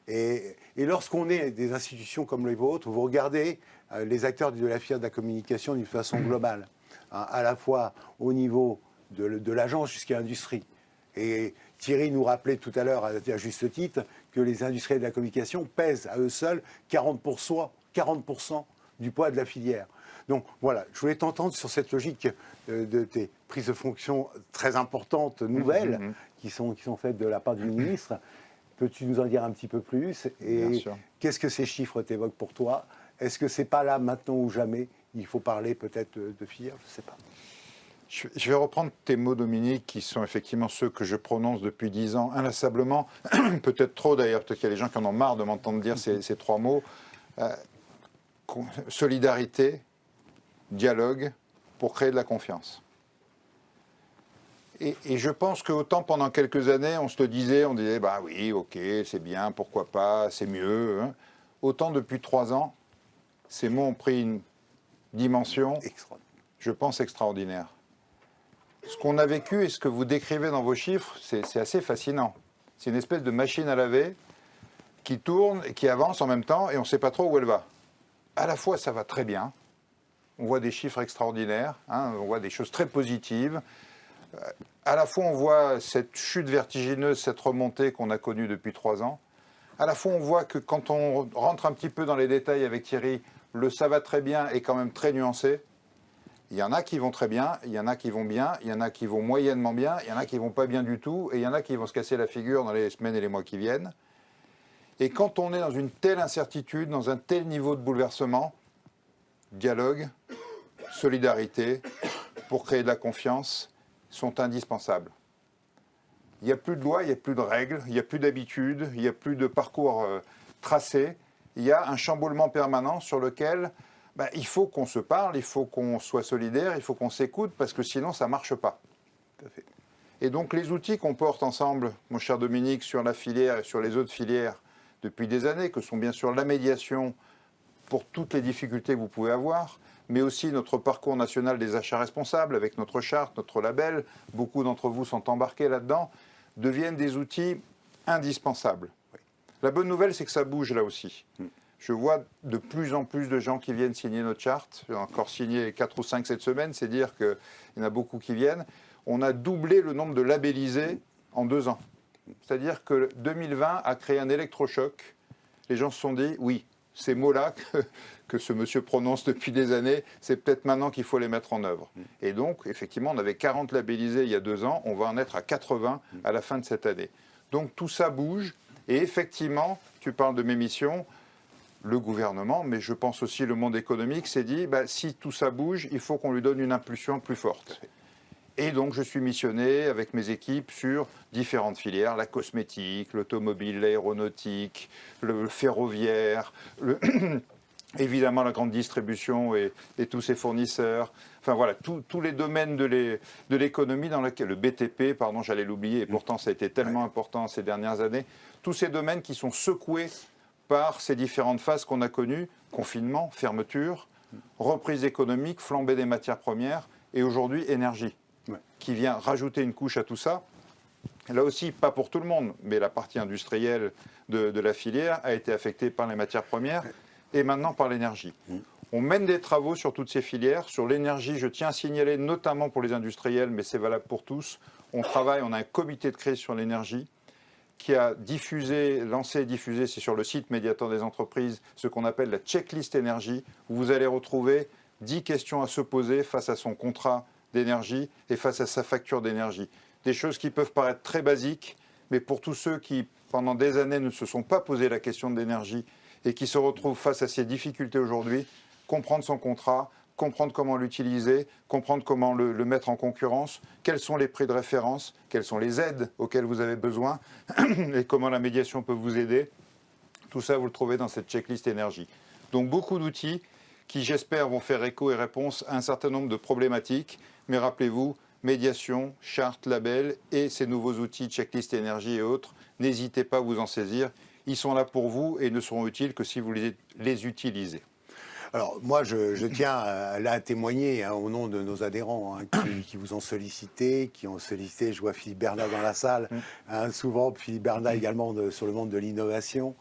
Et lorsqu'on est des institutions comme les vôtres, vous regardez les acteurs de la filière de la communication d'une façon globale. À la fois au niveau de l'agence jusqu'à l'industrie. Et Thierry nous rappelait tout à l'heure, à juste titre, que les industriels de la communication pèsent à eux seuls 40% du poids de la filière. Donc voilà, je voulais t'entendre sur cette logique de tes prises de fonction très importantes, nouvelles, qui sont faites de la part du ministre. Peux-tu nous en dire un petit peu plus? Et qu'est-ce que ces chiffres t'évoquent pour toi? Est-ce que c'est pas là, maintenant ou jamais? Il faut parler peut-être de filière, je ne sais pas. Je vais reprendre tes mots, Dominique, qui sont effectivement ceux que je prononce depuis 10 ans, inlassablement. Peut-être trop d'ailleurs, peut-être qu'il y a des gens qui en ont marre de m'entendre dire ces 3 mots. Solidarité, dialogue, pour créer de la confiance. Et je pense qu'autant pendant quelques années, on disait, bah oui, ok, c'est bien, pourquoi pas, c'est mieux. Hein. Autant depuis 3 ans, ces mots ont pris une dimension, je pense, extraordinaire. Ce qu'on a vécu et ce que vous décrivez dans vos chiffres, c'est assez fascinant. C'est une espèce de machine à laver qui tourne et qui avance en même temps et on ne sait pas trop où elle va. À la fois, ça va très bien. On voit des chiffres extraordinaires, hein, on voit des choses très positives. À la fois, on voit cette chute vertigineuse, cette remontée qu'on a connue depuis 3 ans. À la fois, on voit que quand on rentre un petit peu dans les détails avec Thierry, le ça va très bien est quand même très nuancé. Il y en a qui vont très bien, il y en a qui vont bien, il y en a qui vont moyennement bien, il y en a qui vont pas bien du tout, et il y en a qui vont se casser la figure dans les semaines et les mois qui viennent. Et quand on est dans une telle incertitude, dans un tel niveau de bouleversement, dialogue, solidarité, pour créer de la confiance, sont indispensables. Il n'y a plus de loi, il n'y a plus de règles, il n'y a plus d'habitudes, il n'y a plus de parcours tracé. Il y a un chamboulement permanent sur lequel il faut qu'on se parle, il faut qu'on soit solidaire, il faut qu'on s'écoute, parce que sinon ça ne marche pas. Tout à fait. Et donc les outils qu'on porte ensemble, mon cher Dominique, sur la filière et sur les autres filières depuis des années, que sont bien sûr la médiation pour toutes les difficultés que vous pouvez avoir, mais aussi notre parcours national des achats responsables avec notre charte, notre label, beaucoup d'entre vous sont embarqués là-dedans, deviennent des outils indispensables. La bonne nouvelle, c'est que ça bouge là aussi. Je vois de plus en plus de gens qui viennent signer notre charte. J'ai encore signé 4 ou 5 cette semaine, c'est dire qu'il y en a beaucoup qui viennent. On a doublé le nombre de labellisés en 2 ans. C'est-à-dire que 2020 a créé un électrochoc. Les gens se sont dit, oui, ces mots-là que ce monsieur prononce depuis des années, c'est peut-être maintenant qu'il faut les mettre en œuvre. Et donc, effectivement, on avait 40 labellisés il y a 2 ans, on va en être à 80 à la fin de cette année. Donc tout ça bouge. Et effectivement, tu parles de mes missions, le gouvernement, mais je pense aussi le monde économique s'est dit, si tout ça bouge, il faut qu'on lui donne une impulsion plus forte. Et donc je suis missionné avec mes équipes sur différentes filières, la cosmétique, l'automobile, l'aéronautique, le ferroviaire, évidemment la grande distribution et tous ses fournisseurs. Enfin voilà, tous les domaines de l'économie dans lesquels, le BTP, pardon, j'allais l'oublier, et pourtant ça a été tellement important ces dernières années, tous ces domaines qui sont secoués par ces différentes phases qu'on a connues, confinement, fermeture, reprise économique, flambée des matières premières, et aujourd'hui énergie, qui vient rajouter une couche à tout ça. Là aussi, pas pour tout le monde, mais la partie industrielle de la filière a été affectée par les matières premières et maintenant par l'énergie. On mène des travaux sur toutes ces filières. Sur l'énergie, je tiens à signaler, notamment pour les industriels, mais c'est valable pour tous, on travaille, on a un comité de crise sur l'énergie qui a lancé et diffusé, c'est sur le site Mediator des entreprises, ce qu'on appelle la checklist énergie, où vous allez retrouver 10 questions à se poser face à son contrat d'énergie et face à sa facture d'énergie. Des choses qui peuvent paraître très basiques, mais pour tous ceux qui, pendant des années, ne se sont pas posé la question de l'énergie et qui se retrouvent face à ces difficultés aujourd'hui, comprendre son contrat, comprendre comment l'utiliser, comprendre comment le mettre en concurrence, quels sont les prix de référence, quelles sont les aides auxquelles vous avez besoin et comment la médiation peut vous aider. Tout ça, vous le trouvez dans cette checklist énergie. Donc beaucoup d'outils qui, j'espère, vont faire écho et réponse à un certain nombre de problématiques. Mais rappelez-vous, médiation, charte, label et ces nouveaux outils, checklist énergie et autres, n'hésitez pas à vous en saisir. Ils sont là pour vous et ne seront utiles que si vous les utilisez. Alors moi, je tiens là à témoigner au nom de nos adhérents qui vous ont sollicité, je vois Philippe Bernat dans la salle, souvent Philippe Bernat également sur le monde de l'innovation,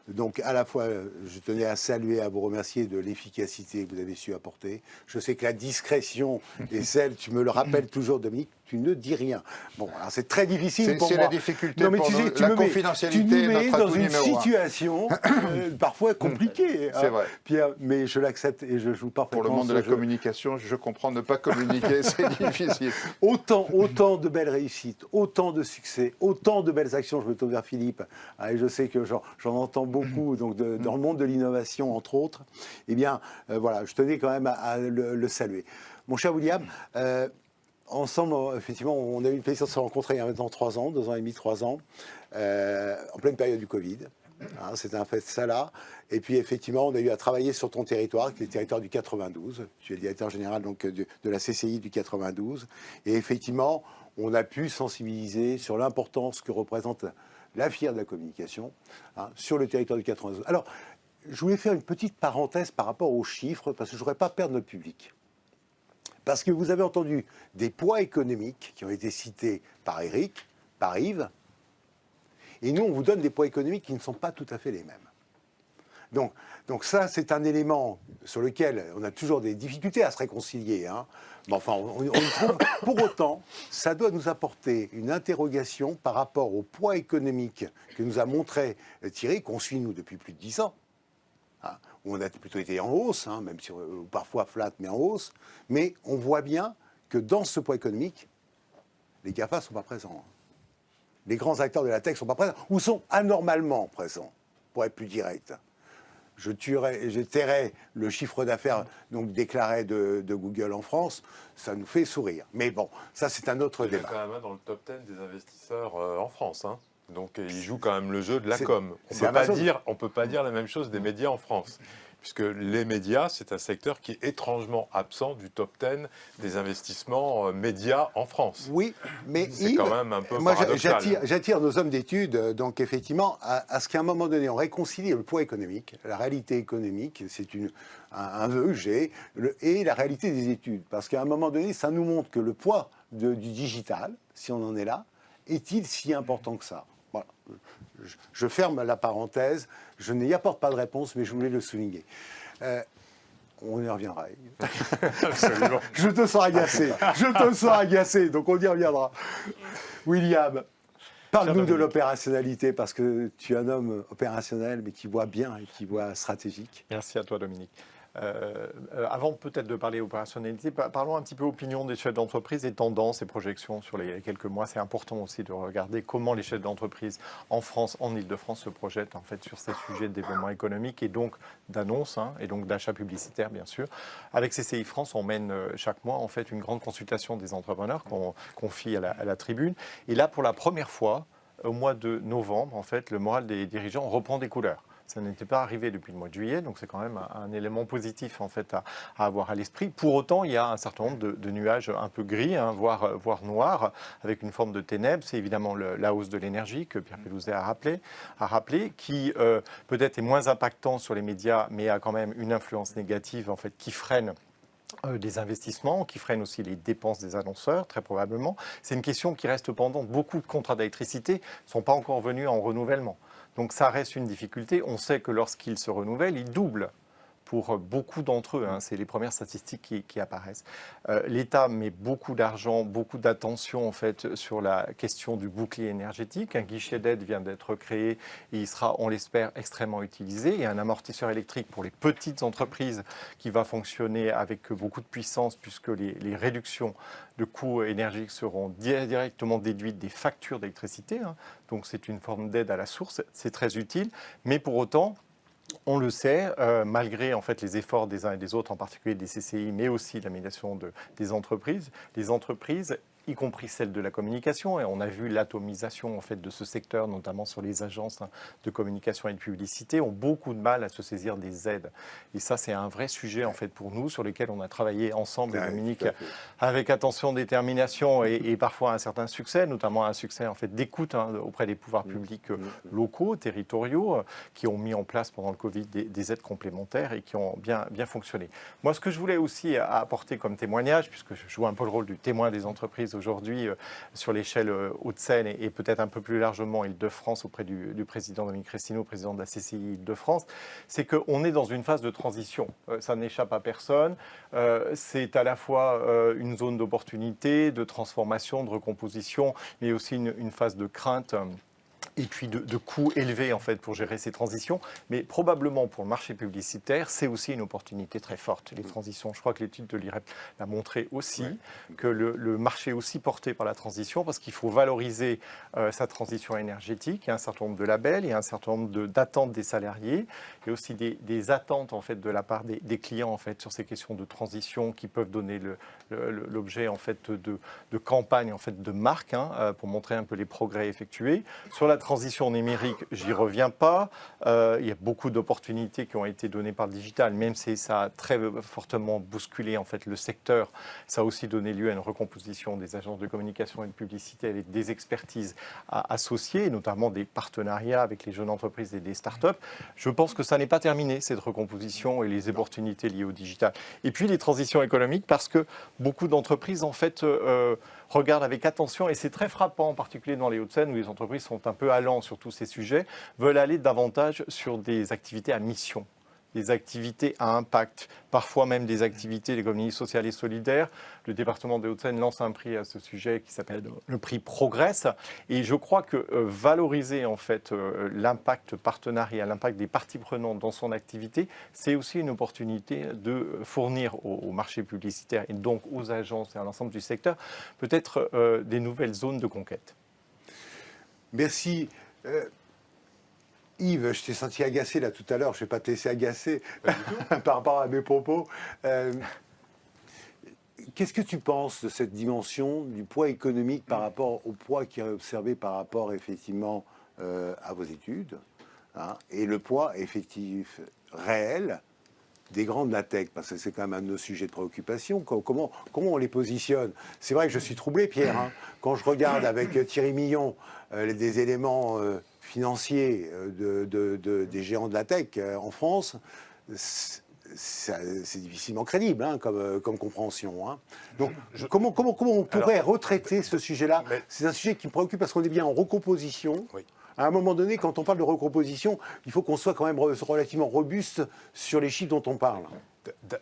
donc à la fois je tenais à saluer, à vous remercier de l'efficacité que vous avez su apporter. Je sais que la discrétion est celle, tu me le rappelles toujours Dominique, tu ne dis rien. Bon, alors c'est très difficile pour moi. C'est la difficulté non, mais pour la confidentialité. Tu nous mets notre dans atout une numéro 1. situation parfois compliquée. C'est vrai. Pierre, mais je l'accepte et je joue parfaitement. Pour le monde de la communication, je comprends ne pas communiquer, c'est difficile. Autant de belles réussites, autant de succès, autant de belles actions. Je me tourne vers Philippe, et je sais que j'en entends beaucoup donc dans le monde de l'innovation, entre autres. Eh bien, voilà, je tenais quand même à le saluer. Mon cher William, ensemble, effectivement, on a eu le plaisir de se rencontrer il y a maintenant 3 ans, 2 ans et demi, 3 ans, en pleine période du Covid. C'était un fait ça là. Et puis effectivement, on a eu à travailler sur ton territoire, qui est le territoire du 92. Tu es le directeur général donc, de la CCI du 92. Et effectivement, on a pu sensibiliser sur l'importance que représente la filière de la communication sur le territoire du 92. Alors, je voulais faire une petite parenthèse par rapport aux chiffres, parce que je ne voudrais pas perdre notre public. Parce que vous avez entendu des poids économiques qui ont été cités par Eric, par Yves, et nous, on vous donne des poids économiques qui ne sont pas tout à fait les mêmes. Donc ça, c'est un élément sur lequel on a toujours des difficultés à se réconcilier. Mais enfin, on y trouve. Pour autant, ça doit nous apporter une interrogation par rapport au poids économique que nous a montré Thierry, qu'on suit, nous, depuis plus de 10 ans. Où on a plutôt été en hausse, même si parfois flat, mais en hausse. Mais on voit bien que dans ce poids économique, les GAFA ne sont pas présents. Les grands acteurs de la tech ne sont pas présents, ou sont anormalement présents, pour être plus direct. Je tairais le chiffre d'affaires donc déclaré de Google en France, ça nous fait sourire. Mais bon, ça c'est un autre débat. Il est quand même dans le top 10 des investisseurs en France. Donc il joue quand même le jeu de la com. On ne peut pas dire la même chose des médias en France. puisque les médias, c'est un secteur qui est étrangement absent du top 10 des investissements médias en France. Oui, mais C'est Yves, quand même un peu moi paradoxal. j'attire nos hommes d'études, donc effectivement, à ce qu'à un moment donné, on réconcilie le poids économique, la réalité économique, c'est un vœu que j'ai, et la réalité des études. Parce qu'à un moment donné, ça nous montre que le poids du digital, si on en est là, est-il si important que ça? Voilà. Je ferme la parenthèse, je n'y apporte pas de réponse, mais je voulais le souligner. On y reviendra. Absolument. Je te sens agacé, donc on y reviendra. William, parle-nous de l'opérationnalité, parce que tu es un homme opérationnel, mais qui voit bien et qui voit stratégique. Merci à toi, Dominique. Avant peut-être de parler opérationnalité, parlons un petit peu opinion des chefs d'entreprise et tendances et projections sur les quelques mois. C'est important aussi de regarder comment les chefs d'entreprise en France, en Ile-de-France, se projettent en fait sur ces sujets de développement économique et donc d'annonces et donc d'achats publicitaires, bien sûr. Avec CCI France, on mène chaque mois en fait une grande consultation des entrepreneurs qu'on confie à la tribune. Et là, pour la première fois, au mois de novembre, en fait, le moral des dirigeants reprend des couleurs. Ça n'était pas arrivé depuis le mois de juillet, donc c'est quand même un élément positif en fait à avoir à l'esprit. Pour autant, il y a un certain nombre de nuages un peu gris, voire noirs, avec une forme de ténèbres. C'est évidemment la hausse de l'énergie que Pierre Pélouzet a rappelé, qui peut-être est moins impactant sur les médias, mais a quand même une influence négative en fait qui freine des investissements, qui freinent aussi les dépenses des annonceurs, très probablement. C'est une question qui reste pendante. Beaucoup de contrats d'électricité ne sont pas encore venus en renouvellement. Donc ça reste une difficulté. On sait que lorsqu'ils se renouvellent, ils doublent pour beaucoup d'entre eux. C'est les premières statistiques qui apparaissent. L'État met beaucoup d'argent, beaucoup d'attention en fait sur la question du bouclier énergétique. Un guichet d'aide vient d'être créé et il sera, on l'espère, extrêmement utilisé. Et un amortisseur électrique pour les petites entreprises qui va fonctionner avec beaucoup de puissance puisque les réductions de coûts énergétiques seront directement déduites des factures d'électricité. Donc c'est une forme d'aide à la source. C'est très utile. Mais pour autant, on le sait, malgré en fait les efforts des uns et des autres, en particulier des CCI, mais aussi la médiation des entreprises, les entreprises, y compris celles de la communication, et on a vu l'atomisation en fait de ce secteur, notamment sur les agences de communication et de publicité, ont beaucoup de mal à se saisir des aides. Et ça, c'est un vrai sujet en fait pour nous, sur lequel on a travaillé ensemble, Dominique, avec attention, détermination et parfois un certain succès, notamment un succès en fait d'écoute auprès des pouvoirs publics locaux, territoriaux, qui ont mis en place pendant le Covid des aides complémentaires et qui ont bien fonctionné. Moi, ce que je voulais aussi apporter comme témoignage, puisque je joue un peu le rôle du témoin des entreprises aujourd'hui sur l'échelle Hauts-de-Seine et peut-être un peu plus largement Île-de-France auprès du président Dominique Crestino, président de la CCI Île-de-France, c'est qu'on est dans une phase de transition. Ça n'échappe à personne. C'est à la fois une zone d'opportunité, de transformation, de recomposition, mais aussi une phase de crainte. Et puis de coûts élevés en fait pour gérer ces transitions. Mais probablement pour le marché publicitaire, c'est aussi une opportunité très forte, les transitions. Je crois que l'étude de l'IREP l'a montré aussi, que le marché est aussi porté par la transition, parce qu'il faut valoriser sa transition énergétique. Il y a un certain nombre de labels, il y a un certain nombre d'attentes des salariés, il y a aussi des attentes en fait de la part des clients en fait sur ces questions de transition qui peuvent donner l'objet en fait de campagnes en fait de marque pour montrer un peu les progrès effectués. Sur la transition numérique, j'y reviens pas. Il y a beaucoup d'opportunités qui ont été données par le digital, même si ça a très fortement bousculé en fait le secteur. Ça a aussi donné lieu à une recomposition des agences de communication et de publicité avec des expertises associées, notamment des partenariats avec les jeunes entreprises et des startups. Je pense que ça n'est pas terminé, cette recomposition et les opportunités liées au digital. Et puis les transitions économiques, parce que beaucoup d'entreprises en fait regardent avec attention, et c'est très frappant, en particulier dans les Hauts-de-Seine, où les entreprises sont un peu allants sur tous ces sujets, veulent aller davantage sur des activités à mission, des activités à impact, parfois même des activités d'économie sociale et solidaire. Le département des Hauts-de-Seine lance un prix à ce sujet qui s'appelle le prix Progress. Et je crois que valoriser en fait l'impact partenariat, l'impact des parties prenantes dans son activité, c'est aussi une opportunité de fournir au marché publicitaire et donc aux agences et à l'ensemble du secteur peut-être des nouvelles zones de conquête. Merci. Yves, je t'ai senti agacé là tout à l'heure, je ne vais pas te laisser agacer par rapport à mes propos. Qu'est-ce que tu penses de cette dimension du poids économique par rapport au poids qui est observé par rapport effectivement à vos études et le poids effectif réel des grands de la tech, parce que c'est quand même un de nos sujets de préoccupation, comment on les positionne? C'est vrai que je suis troublé, Pierre, hein, quand je regarde avec Thierry Millon des éléments financiers des géants de la tech en France, c'est difficilement crédible hein, comme compréhension. Hein. Donc, comment on pourrait retraiter ce sujet-là? C'est un sujet qui me préoccupe parce qu'on est bien en recomposition. Oui. À un moment donné, quand on parle de recomposition, il faut qu'on soit quand même relativement robuste sur les chiffres dont on parle.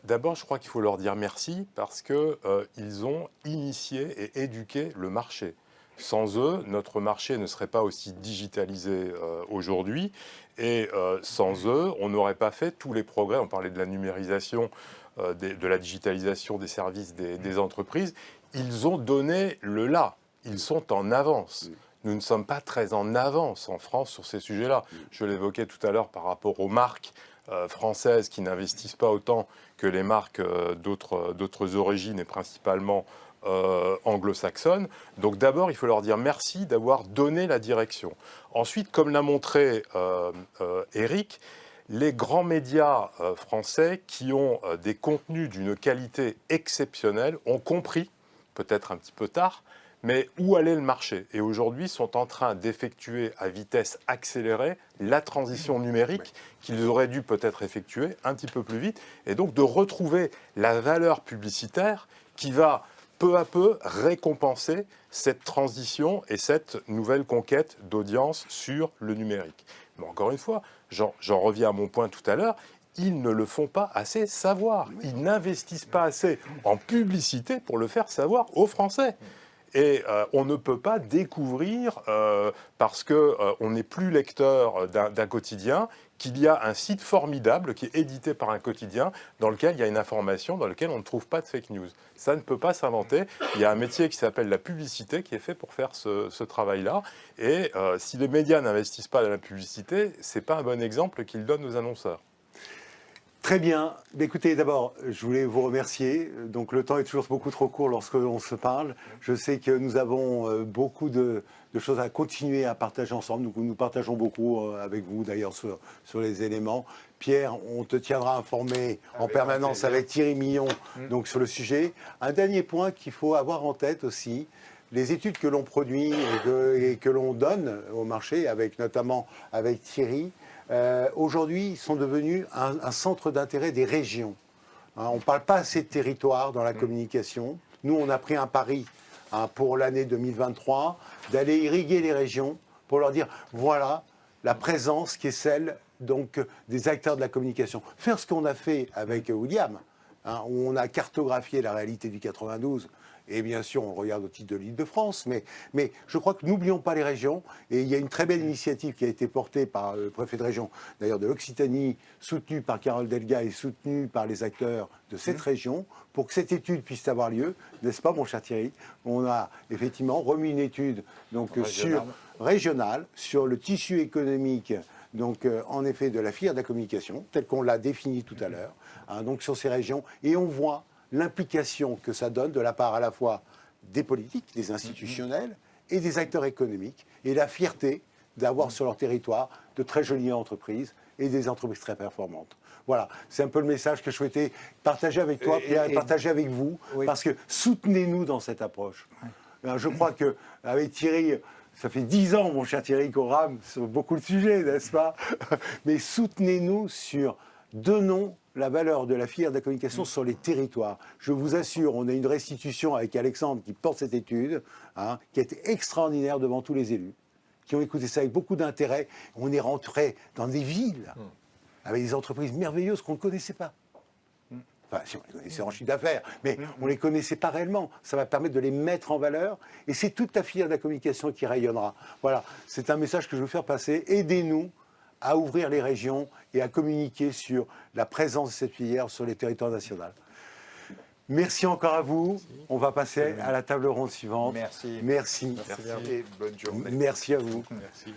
D'abord, je crois qu'il faut leur dire merci parce qu'ils ont initié et éduqué le marché. Sans eux, notre marché ne serait pas aussi digitalisé aujourd'hui. Et sans eux, on n'aurait pas fait tous les progrès. On parlait de la numérisation, de la digitalisation des services des entreprises. Ils ont donné le là. Ils sont en avance. Nous ne sommes pas très en avance en France sur ces sujets-là. Je l'évoquais tout à l'heure par rapport aux marques françaises qui n'investissent pas autant que les marques d'autres origines et principalement anglo-saxonnes. Donc d'abord, il faut leur dire merci d'avoir donné la direction. Ensuite, comme l'a montré Eric, les grands médias français qui ont des contenus d'une qualité exceptionnelle ont compris, peut-être un petit peu tard, mais où allait le marché? Et aujourd'hui, sont en train d'effectuer à vitesse accélérée la transition numérique qu'ils auraient dû peut-être effectuer un petit peu plus vite, et donc de retrouver la valeur publicitaire qui va peu à peu récompenser cette transition et cette nouvelle conquête d'audience sur le numérique. Mais encore une fois, j'en reviens à mon point tout à l'heure, ils ne le font pas assez savoir. Ils n'investissent pas assez en publicité pour le faire savoir aux Français. Et on ne peut pas découvrir, parce qu'on n'est plus lecteur d'un quotidien, qu'il y a un site formidable qui est édité par un quotidien dans lequel il y a une information dans laquelle on ne trouve pas de fake news. Ça ne peut pas s'inventer. Il y a un métier qui s'appelle la publicité qui est fait pour faire ce travail-là. Et si les médias n'investissent pas dans la publicité, ce n'est pas un bon exemple qu'ils donnent aux annonceurs. Très bien. Écoutez, d'abord, je voulais vous remercier. Donc, le temps est toujours beaucoup trop court lorsque l'on se parle. Je sais que nous avons beaucoup de choses à continuer à partager ensemble. Nous partageons beaucoup avec vous, d'ailleurs, sur les éléments. Pierre, on te tiendra informé en permanence avec Thierry Millon donc, sur le sujet. Un dernier point qu'il faut avoir en tête aussi, les études que l'on produit et que l'on donne au marché, notamment avec Thierry, aujourd'hui, sont devenus un centre d'intérêt des régions. Hein, on ne parle pas assez de territoire dans la communication. Nous, on a pris un pari pour l'année 2023 d'aller irriguer les régions pour leur dire, voilà la présence qui est celle donc, des acteurs de la communication. Faire ce qu'on a fait avec William, hein, où on a cartographié la réalité du 92. Et bien sûr, on regarde au titre de l'Île-de-France, mais je crois que n'oublions pas les régions. Et il y a une très belle initiative qui a été portée par le préfet de région, d'ailleurs de l'Occitanie, soutenue par Carole Delga et soutenue par les acteurs de cette région, pour que cette étude puisse avoir lieu, n'est-ce pas, mon cher Thierry? On a effectivement remis une étude donc, régionale sur le tissu économique. Donc, en effet, de la filière de la communication, telle qu'on l'a définie tout à l'heure, hein, donc sur ces régions, et on voit l'implication que ça donne de la part à la fois des politiques, des institutionnels et des acteurs économiques, et la fierté d'avoir sur leur territoire de très jolies entreprises et des entreprises très performantes. Voilà, c'est un peu le message que je souhaitais partager avec toi, Pierre, et partager avec vous, parce que soutenez-nous dans cette approche. Alors, je crois qu'avec Thierry, ça fait 10 ans, mon cher Thierry, qu'on rame sur beaucoup de sujets, n'est-ce pas? Mais soutenez-nous sur donnons la valeur de la filière de la communication sur les territoires. Je vous assure, on a une restitution avec Alexandre qui porte cette étude, hein, qui a été extraordinaire devant tous les élus, qui ont écouté ça avec beaucoup d'intérêt. On est rentré dans des villes avec des entreprises merveilleuses qu'on ne connaissait pas. Enfin, si on les connaissait en chiffre d'affaires, mais on ne les connaissait pas réellement. Ça va permettre de les mettre en valeur. Et c'est toute la filière de la communication qui rayonnera. Voilà, c'est un message que je veux faire passer. Aidez-nous à ouvrir les régions et à communiquer sur la présence de cette filière sur les territoires nationaux. Merci encore à vous. Merci. On va passer à la table ronde suivante. Merci. Merci. Merci et bonne journée. Merci à vous. Merci.